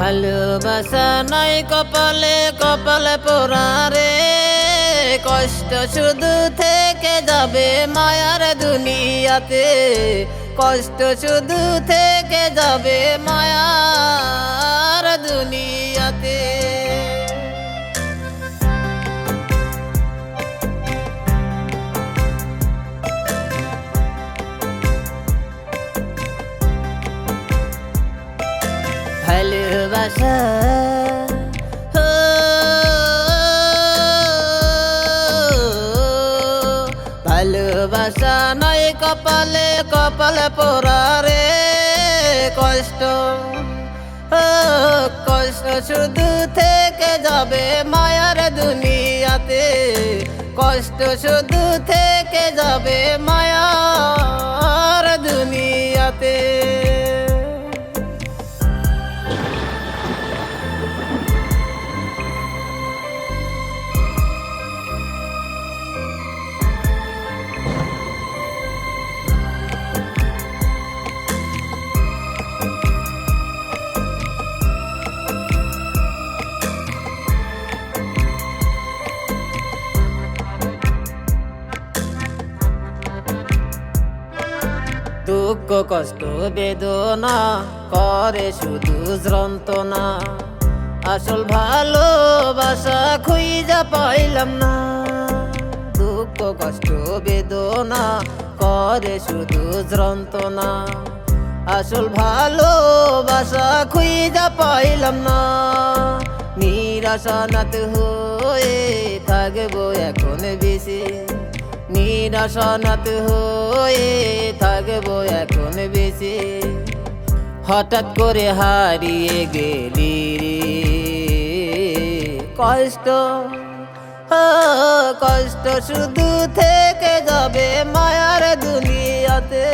ভালোবাসা নাই কপালে কপালে পোড়া রে, কষ্ট শুধু থেকে যাবে মায়ার দুনিয়াতে, কষ্ট শুধু থেকে যাবে মায়ার দুনিয়াতে। ভালোবাসা ভালোবাসা নাই কপালে কপালে পোড়া রে, কষ্ট কষ্ট শুধু থেকে যাবে মায়ার দুনিয়াতে, কষ্ট শুধু থেকে যাবে মায়ার দুনিয়াতে। দুঃখ কষ্ট বেদনা করে শুধু যন্ত্রণা, আসল ভালোবাসা খুঁজে পাইলাম না। দুঃখ কষ্ট বেদনা করে শুধু যন্ত্রণা, আসল ভালোবাসা খুঁজে পাইলাম না। নিরাশানাত হয়ে থাকবো এখন বেশি, নিরাশানাত হয়ে থাকবো এখন বেশি। হঠাৎ করে হারিয়ে গেলি রে, কষ্ট কষ্ট শুধু থেকে যাবে মায়ার দুনিয়াতে,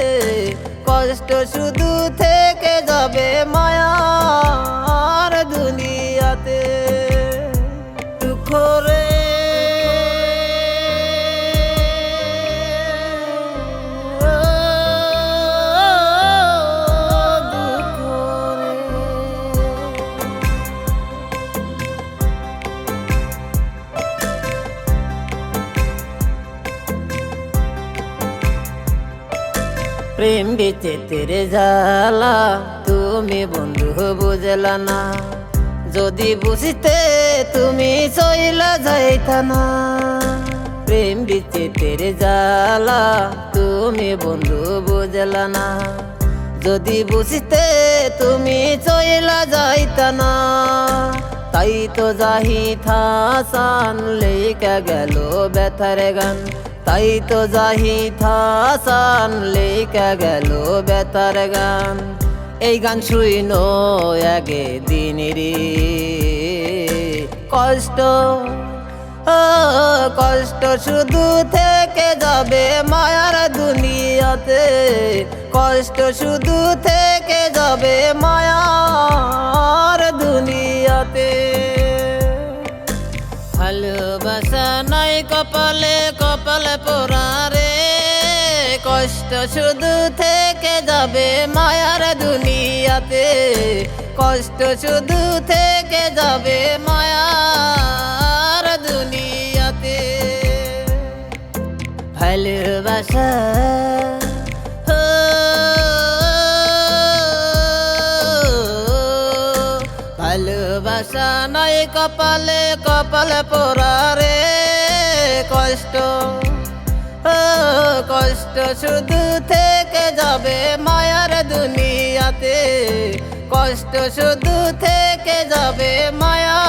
কষ্ট শুধু থেকে যাবে মায়ার দুনিয়াতে। দুঃখ রে প্রেম বিচিত্র জ্বালা তুমি বন্ধু বুঝলা না, যদি বুঝিতে তুমি চইলা যাইতা না। প্রেম বিচিত্র জ্বালা তুমি বন্ধু বুঝলা না, যদি বুঝিতে তুমি চইলা যাইতা না। তাই তো জাহি থাসান লেখা গেল ব্যথার গান, তাই তো জাহি থাসান লেখা গেল বেতার গান। এই গান শুইনো আগে দিন রে, কষ্ট কষ্ট শুধু থেকে যাবে মায়ার দুনিয়াতে, কষ্ট শুধু থেকে যাবে মায়ার দুনিয়াতে। ভালোবাসা নাই কপালে কপালে পোড়া রে, কষ্ট শুধু থেকে যাবে মায়ার দুনিয়াতে, কষ্ট শুধু থেকে যাবে মায়ার দুনিয়াতে। ভালোবাসা ভালোবাসা নাই কপালে কপালে পোড়া রে, কষ্ট কষ্ট শুধু থেকে যাবে মায়ার দুনিয়াতে, কষ্ট শুধু থেকে যাবে মায়া।